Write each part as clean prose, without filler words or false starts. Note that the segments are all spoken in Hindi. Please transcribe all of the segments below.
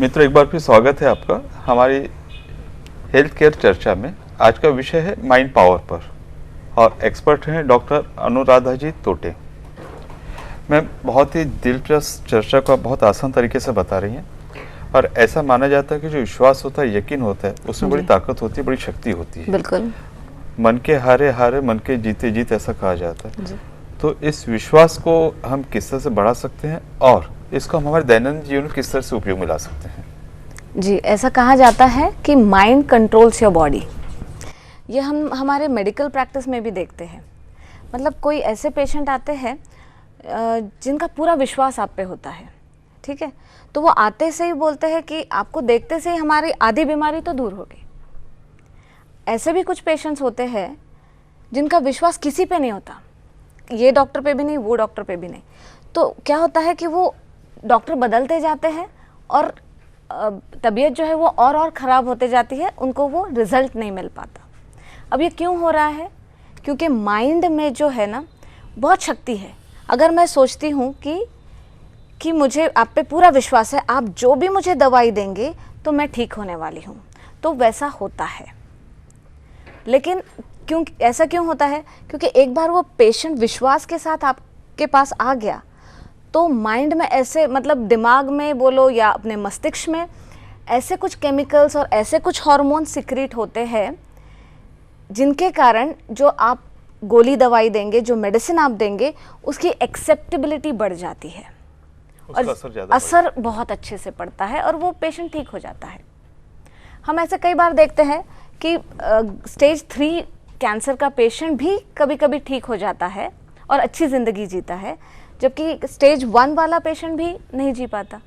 मित्रों, एक बार फिर स्वागत है आपका हमारी हेल्थ केयर चर्चा में। आज का विषय है माइंड पावर पर और एक्सपर्ट हैं डॉक्टर अनुराधा जी तोटे। मैम बहुत ही दिलचस्प चर्चा को बहुत आसान तरीके से बता रही हैं और ऐसा माना जाता है कि जो विश्वास होता है, यकीन होता है, उसमें बड़ी ताकत होती है, बड़ी शक्ति होती है। बिल्कुल। मन के हारे हारे, मन के जीते जीत, ऐसा कहा जाता है। तो इस विश्वास को हम किस तरह से बढ़ा सकते हैं और इसको हम हमारे दैनंदिन जीवन में किस तरह से उपयोग में ला सकते हैं? जी, ऐसा कहा जाता है कि माइंड कंट्रोल्स योर बॉडी। ये हम हमारे मेडिकल प्रैक्टिस में भी देखते हैं। मतलब कोई ऐसे पेशेंट आते हैं जिनका पूरा विश्वास आप पे होता है, ठीक है, तो वो आते से ही बोलते हैं कि आपको देखते से ही हमारी आधी बीमारी तो दूर हो गई। ऐसे भी कुछ पेशेंट्स होते हैं जिनका विश्वास किसी पे नहीं होता, ये डॉक्टर पे भी नहीं, वो डॉक्टर पे भी नहीं। तो क्या होता है कि वो डॉक्टर बदलते जाते हैं और तबीयत जो है वो और ख़राब होते जाती है, उनको वो रिज़ल्ट नहीं मिल पाता। अब ये क्यों हो रहा है? क्योंकि माइंड में जो है ना बहुत शक्ति है। अगर मैं सोचती हूँ कि मुझे आप पे पूरा विश्वास है, आप जो भी मुझे दवाई देंगे तो मैं ठीक होने वाली हूँ, तो वैसा होता है। लेकिन ऐसा क्यों होता है? क्योंकि एक बार वो पेशेंट विश्वास के साथ आपके पास आ गया तो माइंड में ऐसे, मतलब दिमाग में बोलो या अपने मस्तिष्क में, ऐसे कुछ केमिकल्स और ऐसे कुछ हार्मोन सिक्रीट होते हैं जिनके कारण जो आप गोली दवाई देंगे, जो मेडिसिन आप देंगे, उसकी एक्सेप्टेबिलिटी बढ़ जाती है और असर बहुत अच्छे से पड़ता है और वो पेशेंट ठीक हो जाता है। हम ऐसे कई बार देखते हैं कि स्टेज 3 कैंसर का पेशेंट भी कभी कभी ठीक हो जाता है और अच्छी ज़िंदगी जीता है, जबकि स्टेज 1 वाला पेशेंट भी नहीं जी पाता,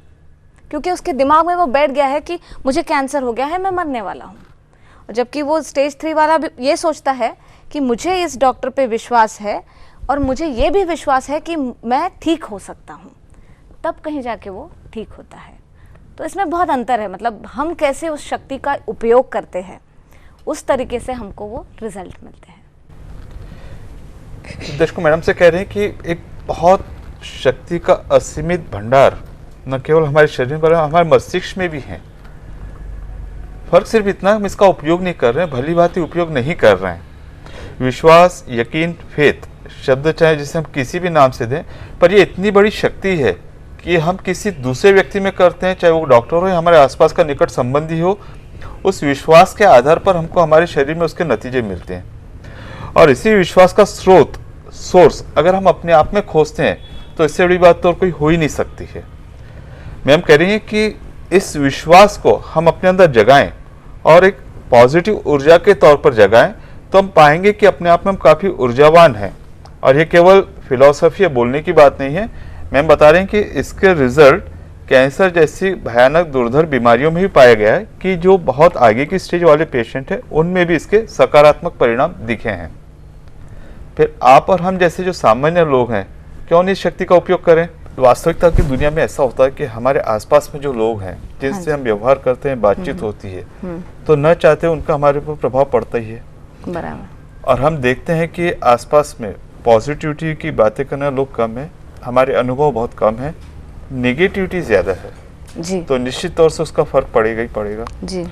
क्योंकि उसके दिमाग में वो बैठ गया है कि मुझे कैंसर हो गया है, मैं मरने वाला हूँ। जबकि वो स्टेज 3 वाला भी ये सोचता है कि मुझे इस डॉक्टर पे विश्वास है और मुझे ये भी विश्वास है कि मैं ठीक हो सकता हूँ, तब कहीं जाके वो ठीक होता है। तो इसमें बहुत अंतर है। मतलब हम कैसे उस शक्ति का उपयोग करते हैं, उस तरीके से हमको वो रिजल्ट मिलते हैं। दर्शकों, मैडम से कह रहे हैं कि एक बहुत शक्ति का असीमित भंडार न केवल हमारे शरीर पर, हमारे मस्तिष्क में भी है। फर्क सिर्फ इतना हम इसका उपयोग नहीं कर रहे हैं, भली भांति उपयोग नहीं कर रहे हैं। विश्वास, यकीन, फेथ शब्द चाहे जिसे हम किसी भी नाम से दें, पर ये इतनी बड़ी शक्ति है कि हम किसी दूसरे व्यक्ति में करते हैं, चाहे वो डॉक्टर हो या हमारे आसपास का निकट संबंधी हो, उस विश्वास के आधार पर हमको हमारे शरीर में उसके नतीजे मिलते हैं। और इसी विश्वास का सोर्स अगर हम अपने आप में खोजते हैं तो इससे बड़ी बात तो और कोई हो ही नहीं सकती है। मैम कह रही हैं कि इस विश्वास को हम अपने अंदर जगाएं और एक पॉजिटिव ऊर्जा के तौर पर जगाएं, तो हम पाएंगे कि अपने आप में हम काफ़ी ऊर्जावान हैं। और ये केवल फिलॉसफी या बोलने की बात नहीं है। मैम बता रहे हैं कि इसके रिजल्ट कैंसर जैसी भयानक दुर्धर बीमारियों में भी पाया गया है कि जो बहुत आगे की स्टेज वाले पेशेंट हैं उनमें भी इसके सकारात्मक परिणाम दिखे हैं। फिर आप और हम जैसे जो सामान्य लोग हैं, क्यों नहीं इस शक्ति का उपयोग करें? वास्तविकता की दुनिया में ऐसा होता है कि हमारे आसपास में जो लोग हैं, जिनसे हम व्यवहार करते हैं, बातचीत होती है, तो न चाहते उनका हमारे ऊपर प्रभाव पड़ता ही है। बराबर। और हम देखते हैं कि आसपास में पॉजिटिविटी की बातें करने लोग कम है, हमारे अनुभव बहुत कम है, नेगेटिविटी ज्यादा है जी। तो निश्चित तौर से उसका फर्क पड़ेगा ही पड़ेगा जी।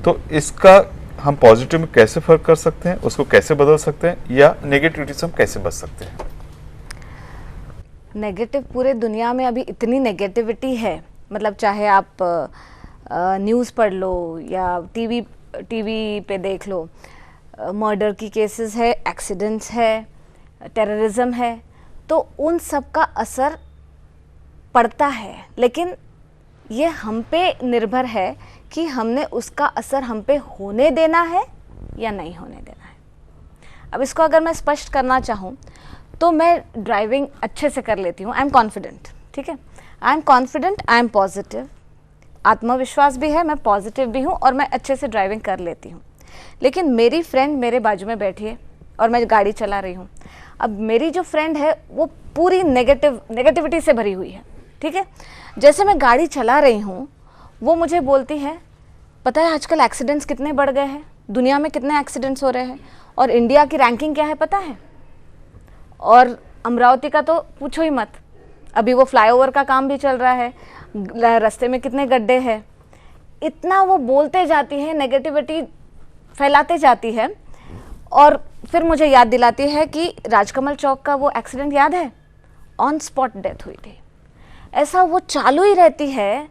तो इसका हम पॉजिटिव में कैसे फर्क कर सकते हैं, उसको कैसे बदल सकते हैं, या नेगेटिविटी से हम कैसे बच सकते हैं? नेगेटिव, पूरे दुनिया में अभी इतनी नेगेटिविटी है। मतलब चाहे आप न्यूज़ पढ़ लो या टीवी पे देख लो, मर्डर की केसेस है, एक्सीडेंट्स है, टेररिज्म है, तो उन सब का असर पड़ता है। लेकिन ये हम पे निर्भर है कि हमने उसका असर हम पे होने देना है या नहीं होने देना है। अब इसको अगर मैं स्पष्ट करना चाहूँ तो मैं ड्राइविंग अच्छे से कर लेती हूँ, आई एम कॉन्फिडेंट, ठीक है, I am confident, I am positive, आत्मविश्वास भी है, मैं पॉजिटिव भी हूँ और मैं अच्छे से ड्राइविंग कर लेती हूँ। लेकिन मेरी फ्रेंड मेरे बाजू में बैठी है और मैं गाड़ी चला रही हूँ। अब मेरी जो फ्रेंड है वो पूरी नेगेटिविटी से भरी हुई है, ठीक है। जैसे मैं गाड़ी चला रही हूँ, वो मुझे बोलती है, पता है आजकल एक्सीडेंट्स कितने बढ़ गए हैं, दुनिया में कितने एक्सीडेंट्स हो रहे हैं और इंडिया की रैंकिंग क्या है पता है? और अमरावती का तो पूछो ही मत, अभी वो फ्लाईओवर का काम भी चल रहा है, रास्ते में कितने गड्ढे हैं। इतना वो बोलते जाती है, नेगेटिविटी फैलाते जाती है, और फिर मुझे याद दिलाती है कि राजकमल चौक का वो एक्सीडेंट याद है, ऑन स्पॉट डेथ हुई थी। ऐसा वो चालू ही रहती है।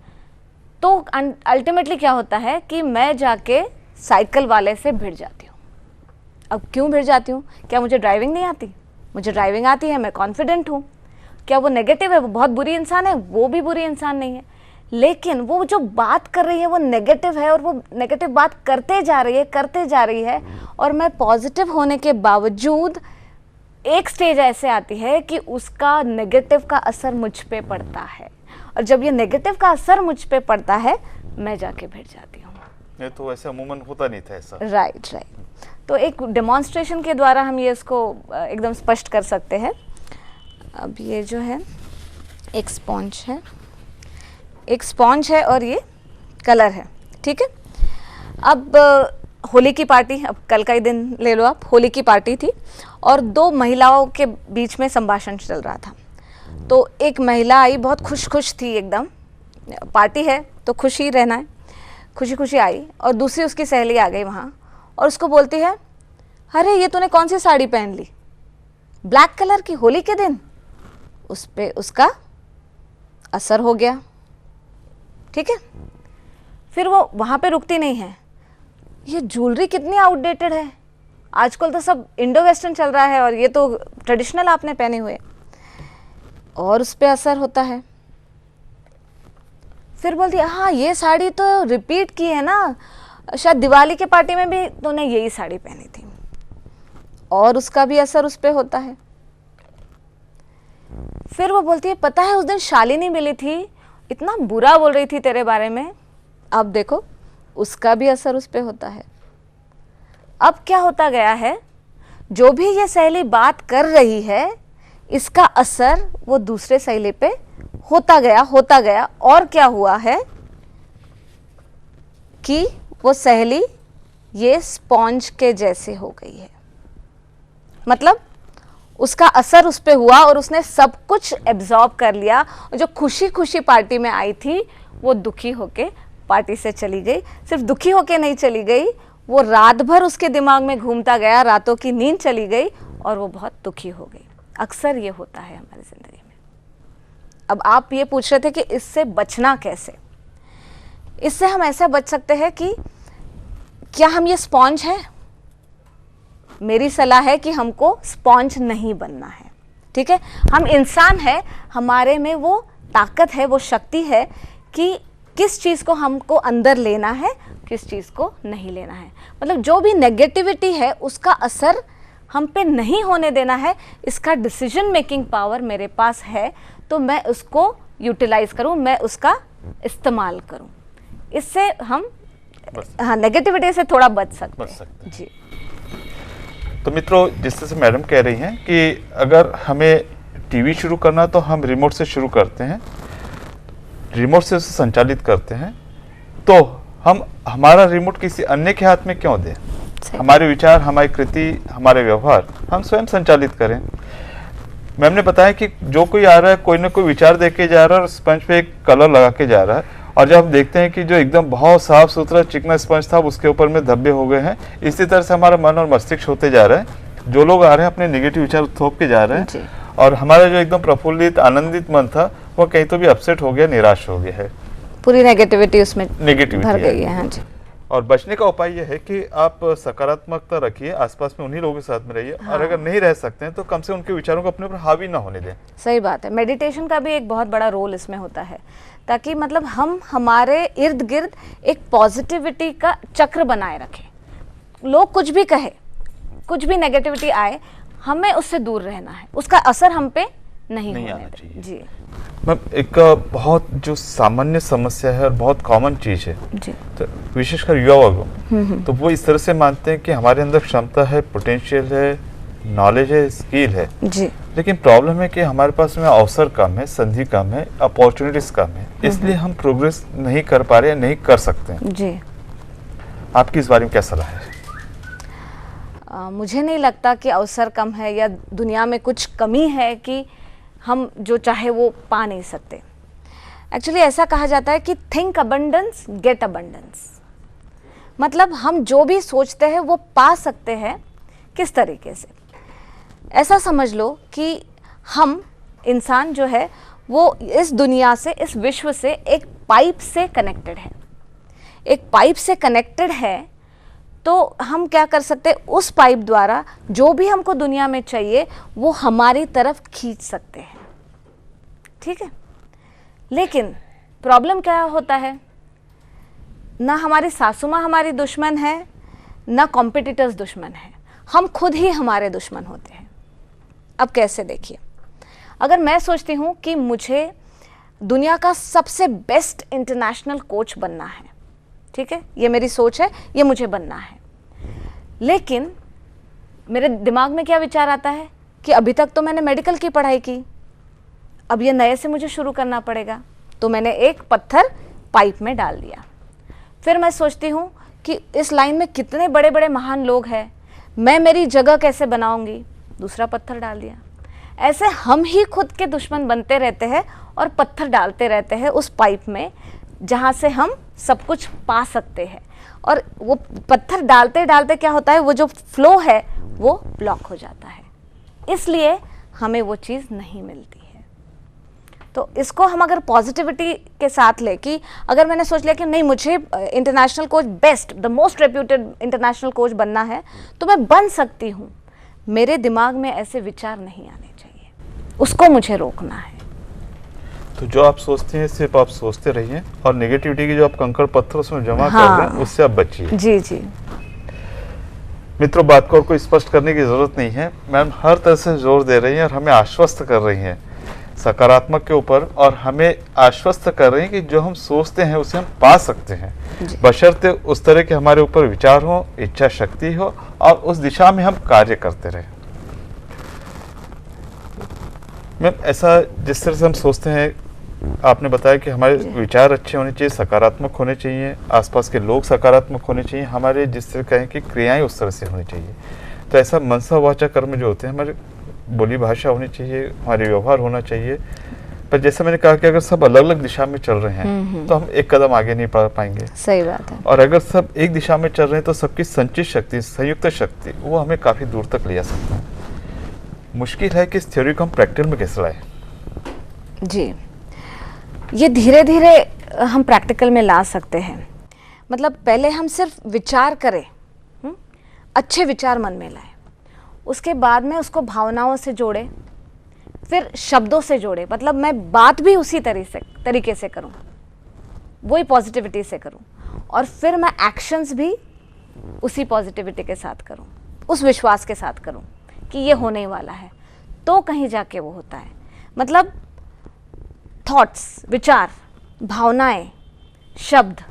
तो अल्टीमेटली क्या होता है कि मैं जाके साइकिल वाले से भिड़ जाती हूँ। अब क्यों भिड़ जाती हूँ? क्या मुझे ड्राइविंग नहीं आती? मुझे ड्राइविंग आती है, मैं कॉन्फिडेंट हूँ। क्या वो नेगेटिव है, वो बहुत बुरी इंसान है? वो भी बुरी इंसान नहीं है, लेकिन वो जो बात कर रही है वो नेगेटिव है, और वो नेगेटिव बात करते जा रही है, और मैं पॉजिटिव होने के बावजूद एक स्टेज ऐसे आती है कि उसका नेगेटिव का असर मुझ पे पड़ता है, और जब ये नेगेटिव का असर मुझ पे पड़ता है, मैं जाके भिड़ जाती हूँ। ये तो ऐसा अमूमन होता नहीं था ऐसा। राइट। तो एक डेमोन्स्ट्रेशन के द्वारा हम ये इसको एकदम स्पष्ट कर सकते हैं। अब ये जो है एक स्पॉन्ज है और ये कलर है, ठीक है। अब होली की पार्टी, अब कल का ही दिन ले लो आप, होली की पार्टी थी और दो महिलाओं के बीच में संभाषण चल रहा था। तो एक महिला आई, बहुत खुश थी एकदम, पार्टी है तो खुश ही रहना है, खुशी आई, और दूसरी उसकी सहेली आ गई वहाँ और उसको बोलती है, अरे ये तूने कौन सी साड़ी पहन ली, ब्लैक कलर की, होली के दिन। उस पे उसका असर हो गया, ठीक है। फिर वो वहाँ पे रुकती नहीं है, ये ज्वेलरी कितनी आउटडेटेड है, आजकल तो सब इंडो वेस्टर्न चल रहा है और ये तो ट्रेडिशनल आपने पहने हुए, और उस पर असर होता है। फिर बोलती है, हाँ ये साड़ी तो रिपीट की है ना, शायद दिवाली के पार्टी में भी तूने यही साड़ी पहनी थी, और उसका भी असर उस पर होता है। फिर वो बोलती है, पता है उस दिन शालिनी मिली थी, इतना बुरा बोल रही थी तेरे बारे में, अब देखो उसका भी असर उस पर होता है। अब क्या होता गया है, जो भी ये सहेली बात कर रही है, इसका असर वो दूसरे सहेली पे होता गया, और क्या हुआ है कि वो सहेली ये स्पॉन्ज के जैसे हो गई है। मतलब उसका असर उस पे हुआ और उसने सब कुछ एब्जॉर्ब कर लिया, और जो खुशी पार्टी में आई थी वो दुखी होके पार्टी से चली गई। सिर्फ दुखी होके नहीं चली गई, वो रात भर उसके दिमाग में घूमता गया, रातों की नींद चली गई और वो बहुत दुखी हो गई। अक्सर ये होता है हमारी ज़िंदगी में। अब आप ये पूछ रहे थे कि इससे बचना कैसे। इससे हम ऐसा बच सकते हैं कि क्या हम ये स्पॉन्ज हैं? मेरी सलाह है कि हमको स्पॉन्ज नहीं बनना है, ठीक है। हम इंसान हैं, हमारे में वो ताकत है, वो शक्ति है कि किस चीज़ को हमको अंदर लेना है, किस चीज़ को नहीं लेना है। मतलब जो भी नेगेटिविटी है उसका असर हम पे नहीं होने देना है, इसका डिसीजन मेकिंग पावर मेरे पास है, तो मैं उसको यूटिलाइज करूं, मैं उसका इस्तेमाल करूं। इससे हम हाँ नेगेटिविटी से थोड़ा बच सकते हैं जी। तो मित्रों, जिस तरह से मैडम कह रही हैं कि अगर हमें टीवी शुरू करना तो हम रिमोट से शुरू करते हैं, रिमोट से उसे संचालित करते हैं, तो हम हमारा रिमोट किसी अन्य के हाथ में क्यों दें? हमारे विचार, हमारी कृति, हमारे व्यवहार हम स्वयं संचालित करें। मैम ने बताया कि जो कोई आ रहा है, कोई ना कोई विचार दे के जा रहा है और स्पंज पे एक कलर लगा के जा रहा है, और जब हम देखते हैं कि जो एकदम बहुत साफ सुथरा चिकना स्पंज था उसके ऊपर में धब्बे हो गए हैं, इसी तरह से हमारा मन और मस्तिष्क होते जा रहा है। जो लोग आ रहे हैं अपने नेगेटिव विचार थोप के जा रहे हैं, और हमारा जो एकदम प्रफुल्लित आनंदित मन था वो कहीं तो भी अपसेट हो गया, निराश हो गया है, पूरी नेगेटिविटी उसमें नेगेटिविटी भर गई है। हाँ जी। और बचने का उपाय यह है कि आप सकारात्मकता रखिए, आसपास में उन्हीं लोगों के साथ में रहिए, और अगर नहीं रह सकते हैं तो कम से उनके विचारों को अपने ऊपर हावी ना होने दें। सही बात है। मेडिटेशन का भी एक बहुत बड़ा रोल इसमें होता है, ताकि मतलब हम हमारे इर्द गिर्द एक पॉजिटिविटी का चक्र बनाए रखें। लोग कुछ भी कहे, कुछ भी नेगेटिविटी आए, हमें उससे दूर रहना है, उसका असर हम पे नहीं आना चाहिए जी। मैम, एक बहुत जो सामान्य समस्या है और बहुत कॉमन चीज है जी, तो विशेषकर युवा वर्ग, तो वो इस तरह से मानते हैं कि हमारे अंदर क्षमता है, पोटेंशियल है, नॉलेज है, स्किल है जी, लेकिन प्रॉब्लम है कि हमारे पास में अवसर कम है, संधि कम है, अपॉर्चुनिटीज कम है, इसलिए हम प्रोग्रेस नहीं कर पा रहे हैं, नहीं कर सकते हैं जी। आपकी इस बारे में क्या सलाह है? मुझे नहीं लगता कि अवसर कम है या दुनिया में कुछ कमी है कि हम जो चाहे वो पा नहीं सकते। एक्चुअली ऐसा कहा जाता है कि थिंक अबंडेंस गेट अबंडेंस, मतलब हम जो भी सोचते हैं वो पा सकते हैं। किस तरीके से? ऐसा समझ लो कि हम इंसान जो है वो इस दुनिया से, इस विश्व से एक पाइप से कनेक्टेड है, एक पाइप से कनेक्टेड है। तो हम क्या कर सकते हैं, उस पाइप द्वारा जो भी हमको दुनिया में चाहिए वो हमारी तरफ खींच सकते हैं, ठीक है। लेकिन प्रॉब्लम क्या होता है, ना हमारी सासू माँ हमारी दुश्मन है, ना कॉम्पिटिटर्स दुश्मन है, हम खुद ही हमारे दुश्मन होते हैं। अब कैसे? देखिए, अगर मैं सोचती हूँ कि मुझे दुनिया का सबसे बेस्ट इंटरनेशनल कोच बनना है, ठीक है, ये मेरी सोच है, ये मुझे बनना है, लेकिन मेरे दिमाग में क्या विचार आता है कि अभी तक तो मैंने मेडिकल की पढ़ाई की, अब ये नए से मुझे शुरू करना पड़ेगा। तो मैंने एक पत्थर पाइप में डाल दिया। फिर मैं सोचती हूँ कि इस लाइन में कितने बड़े बड़े महान लोग हैं, मैं मेरी जगह कैसे बनाऊंगी, दूसरा पत्थर डाल दिया। ऐसे हम ही खुद के दुश्मन बनते रहते हैं और पत्थर डालते रहते हैं उस पाइप में जहाँ से हम सब कुछ पा सकते हैं। और वो पत्थर डालते डालते क्या होता है, वो जो फ्लो है वो ब्लॉक हो जाता है, इसलिए हमें वो चीज़ नहीं मिलती है। तो इसको हम अगर पॉजिटिविटी के साथ ले कि अगर मैंने सोच लिया कि नहीं मुझे international coach, best, the most reputed international coach बनना है, तो मैं बन सकती हूँ। मेरे दिमाग में ऐसे विचार नहीं आने चाहिए, उसको मुझे रोकना है। तो जो आप सोचते हैं सिर्फ आप सोचते रहिए, और नेगेटिविटी की जो आप कंकड़ पत्थर उसमें जमा कर रहे हैं उससे आप बचिए। जी जी मित्रों, बात को और कोई स्पष्ट करने की जरूरत नहीं है। मैम हर तरह से जोर दे रही हैं और हमें आश्वस्त कर रही हैं सकारात्मक के ऊपर, और हमें आश्वस्त कर रही हैं कि जो हम सोचते हैं उसे हम पा सकते हैं, बशर्ते उस तरह के हमारे ऊपर विचार हो, इच्छा शक्ति हो और उस दिशा में हम कार्य करते रहें। मैम ऐसा जिस तरह से हम सोचते हैं, आपने बताया कि हमारे विचार अच्छे होने चाहिए, सकारात्मक होने चाहिए, आसपास के लोग सकारात्मक होने चाहिए, हमारे जिस तरह कहें कि क्रियाएं उस तरह से होनी चाहिए। तो ऐसा मनसा वाचा कर्म जो होते हैं, हमारे बोली भाषा होनी चाहिए, हमारे व्यवहार होना चाहिए। पर जैसे मैंने कहा कि अगर सब अलग अलग दिशा में चल रहे हैं तो हम एक कदम आगे नहीं बढ़ पाएंगे। सही बात है। और अगर सब एक दिशा में चल रहे हैं तो सबकी संचित शक्ति, संयुक्त शक्ति, वो हमें काफी दूर तक ले जा सकता है। मुश्किल है कि इस थ्योरी को हम प्रैक्टिकल में कैसे लाएं। जी, ये धीरे धीरे हम प्रैक्टिकल में ला सकते हैं। मतलब पहले हम सिर्फ विचार करें, अच्छे विचार मन में लाएं, उसके बाद में उसको भावनाओं से जोड़े, फिर शब्दों से जोड़े। मतलब मैं बात भी उसी तरीके से करूं, वही पॉजिटिविटी से करूं, और फिर मैं एक्शंस भी उसी पॉजिटिविटी के साथ करूं, उस विश्वास के साथ करूं कि ये होने वाला है, तो कहीं जाके वो होता है। मतलब थॉट्स, विचार, भावनाएं, शब्द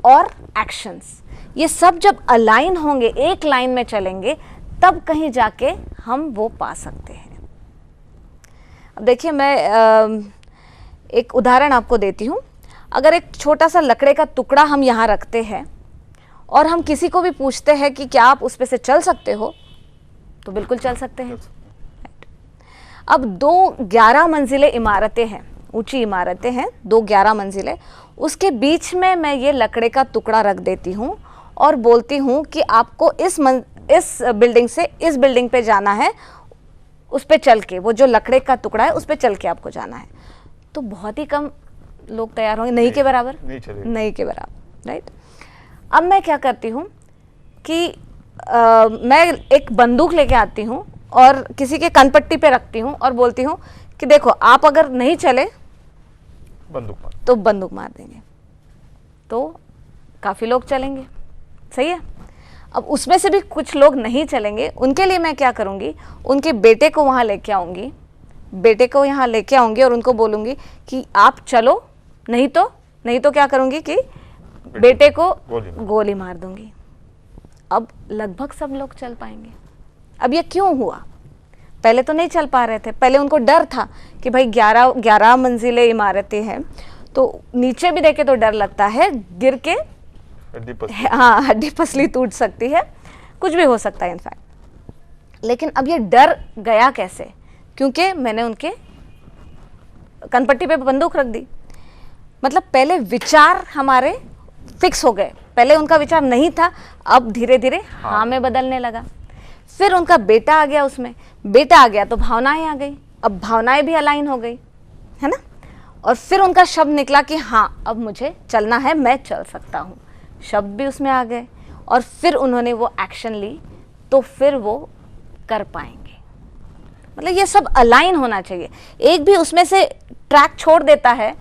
और एक्शंस, ये सब जब अलाइन होंगे, एक लाइन में चलेंगे, तब कहीं जाके हम वो पा सकते हैं। अब देखिए, मैं एक उदाहरण आपको देती हूँ। अगर एक छोटा सा लकड़े का टुकड़ा हम यहाँ रखते हैं और हम किसी को भी पूछते हैं कि क्या आप उस पे से चल सकते हो, तो बिल्कुल चल सकते हैं। अब 2 11 मंजिले इमारतें हैं, ऊंची इमारतें हैं, 2 11 मंजिले, उसके बीच में मैं ये लकड़े का टुकड़ा रख देती हूँ और बोलती हूँ कि आपको इस बिल्डिंग से इस बिल्डिंग पे जाना है, उस पे चल के, वो जो लकड़े का टुकड़ा है उस पे चल के आपको जाना है। तो बहुत ही कम लोग तैयार होंगे, नहीं के बराबर, नहीं के बराबर, राइट। अब मैं क्या करती हूँ कि मैं एक बंदूक लेके आती हूँ और किसी के कनपट्टी पे रखती हूँ और बोलती हूँ कि देखो, आप अगर नहीं चले तो बंदूक मार देंगे। तो काफ़ी लोग चलेंगे, सही है। अब उसमें से भी कुछ लोग नहीं चलेंगे, उनके लिए मैं क्या करूँगी, उनके बेटे को वहाँ लेके आऊँगी, बेटे को यहाँ लेके आऊँगी और उनको बोलूँगी कि आप चलो, नहीं तो क्या करूँगी कि बेटे को गोली मार दूँगी। अब लगभग सब लोग चल पाएंगे। अब ये क्यों हुआ? पहले तो नहीं चल पा रहे थे, पहले उनको डर था कि भाई 11 मंजिले इमारतें हैं, तो नीचे भी देखे तो डर लगता है, गिर के हड्डी पसली टूट सकती है, कुछ भी हो सकता है इनफैक्ट। लेकिन अब ये डर गया कैसे? क्योंकि मैंने उनके कनपट्टी पे बंदूक रख दी। मतलब पहले विचार हमारे फिक्स हो गए, पहले उनका विचार नहीं था, अब धीरे धीरे हाँ में बदलने लगा। फिर उनका बेटा आ गया, उसमें बेटा आ गया तो भावनाएं आ गई, अब भावनाएं भी अलाइन हो गई, है ना। और फिर उनका शब्द निकला कि हाँ अब मुझे चलना है, मैं चल सकता हूँ, शब्द भी उसमें आ गए। और फिर उन्होंने वो एक्शन ली तो फिर वो कर पाएंगे। मतलब ये सब अलाइन होना चाहिए, एक भी उसमें से ट्रैक छोड़ देता है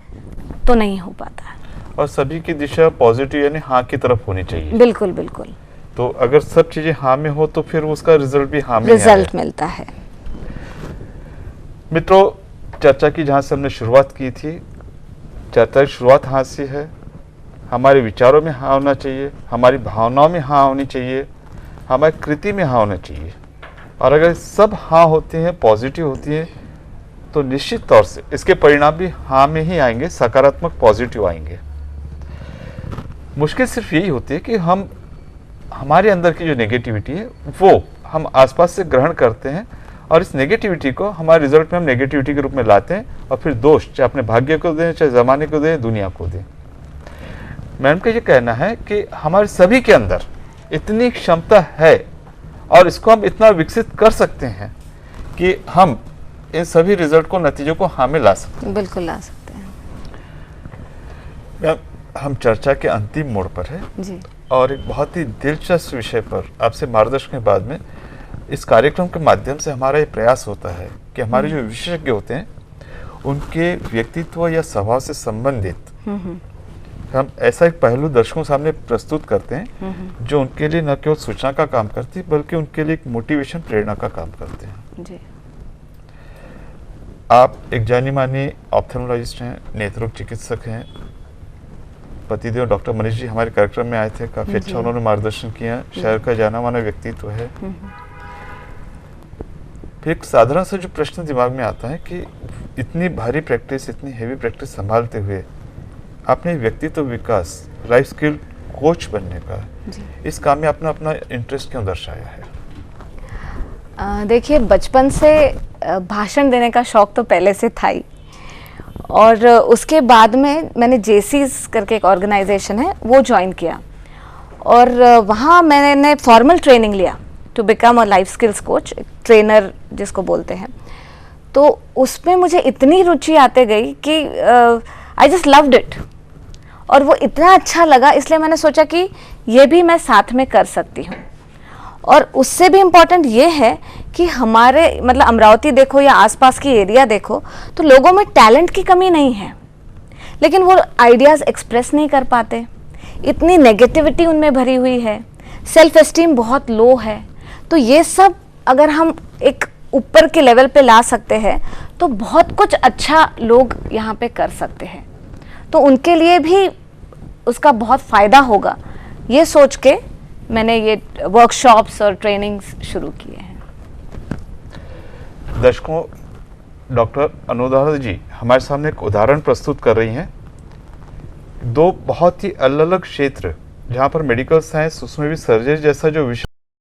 तो नहीं हो पाता है। और सभी की दिशा पॉजिटिव यानी हाँ की तरफ होनी चाहिए। बिल्कुल बिल्कुल। तो अगर सब चीजें हाँ में हो तो फिर उसका रिजल्ट भी हाँ में रिजल्ट मिलता है। मित्रों, चर्चा की जहाँ से हमने शुरुआत की थी, चर्चा की शुरुआत हाँ से है। हमारे विचारों में हाँ होना चाहिए, हमारी भावनाओं में हाँ होनी चाहिए, हमारी कृति में हाँ होना चाहिए। और अगर सब हाँ होती हैं, पॉजिटिव होती हैं, तो निश्चित तौर से इसके परिणाम भी हाँ में ही आएंगे, सकारात्मक पॉजिटिव आएंगे। मुश्किल सिर्फ यही होती है कि हम हमारे अंदर की जो नेगेटिविटी है वो हम आसपास से ग्रहण करते हैं और इस नेगेटिविटी को हमारे रिजल्ट में हम नेगेटिविटी के रूप में लाते हैं और फिर दोष चाहे अपने भाग्य को दें, चाहे ज़माने को दें, दुनिया को दें। मैडम का ये कहना है कि हमारे सभी के अंदर इतनी क्षमता है और इसको हम इतना विकसित कर सकते हैं कि हम इन सभी रिजल्ट को, नतीजों को हाँ में ला सकते हैं। बिल्कुल ला सकते हैं। मैम, हम चर्चा के अंतिम मोड़ पर है जी। और एक बहुत ही दिलचस्प विषय पर आपसे मार्गदर्शन के बाद में इस कार्यक्रम के माध्यम से हमारा ये प्रयास होता है कि हमारे जो विशेषज्ञ होते हैं उनके व्यक्तित्व या स्वभाव से संबंधित हम ऐसा एक पहलू दर्शकों सामने प्रस्तुत करते हैं जो उनके लिए न केवल सूचना का काम करती है बल्कि उनके लिए एक मोटिवेशन, प्रेरणा का काम करते हैं। जी। आप एक जानी मानी ऑप्थेल्मोलॉजिस्ट हैं, नेत्ररोग चिकित्सक हैं। पतिदेव डॉक्टर मनीष जी हमारे कार्यक्रम में आए थे, काफी अच्छा उन्होंने मार्गदर्शन किया। शहर का जाना माना व्यक्तित्व है। फिर एक साधारण सा जो प्रश्न दिमाग में आता है कि इतनी भारी प्रैक्टिस, इतनी हेवी प्रैक्टिस संभालते हुए आपने व्यक्तित्व विकास, लाइफ स्किल कोच बनने का इस काम में अपना अपना इंटरेस्ट क्यों दर्शाया है? देखिए, बचपन से भाषण देने का शौक तो पहले से था ही, और उसके बाद में मैंने जेसीस करके एक ऑर्गेनाइजेशन है वो ज्वाइन किया और वहाँ मैंने फॉर्मल ट्रेनिंग लिया to become a life skills coach, trainer जिसको बोलते हैं। तो उसमें मुझे इतनी रुचि आते गई कि आई जस्ट लव्ड इट, और वो इतना अच्छा लगा इसलिए मैंने सोचा कि ये भी मैं साथ में कर सकती हूँ। और उससे भी इम्पोर्टेंट ये है कि हमारे मतलब अमरावती देखो या आसपास की एरिया देखो तो लोगों में टैलेंट की कमी नहीं है, लेकिन वो आइडियाज़ एक्सप्रेस नहीं कर पाते, इतनी नेगेटिविटी उनमें भरी हुई है, सेल्फ एस्टीम बहुत लो है। तो ये सब अगर हम एक ऊपर के लेवल पे ला सकते हैं तो बहुत कुछ अच्छा लोग यहाँ पे कर सकते हैं, तो उनके लिए भी उसका बहुत फ़ायदा होगा, ये सोच के मैंने ये वर्कशॉप्स और ट्रेनिंग्स शुरू किए हैं। दर्शकों, डॉक्टर अनुराधा जी हमारे सामने एक उदाहरण प्रस्तुत कर रही हैं। दो बहुत ही अलग अलग क्षेत्र जहाँ पर मेडिकल साइंस, उसमें भी सर्जरी जैसा जो विषय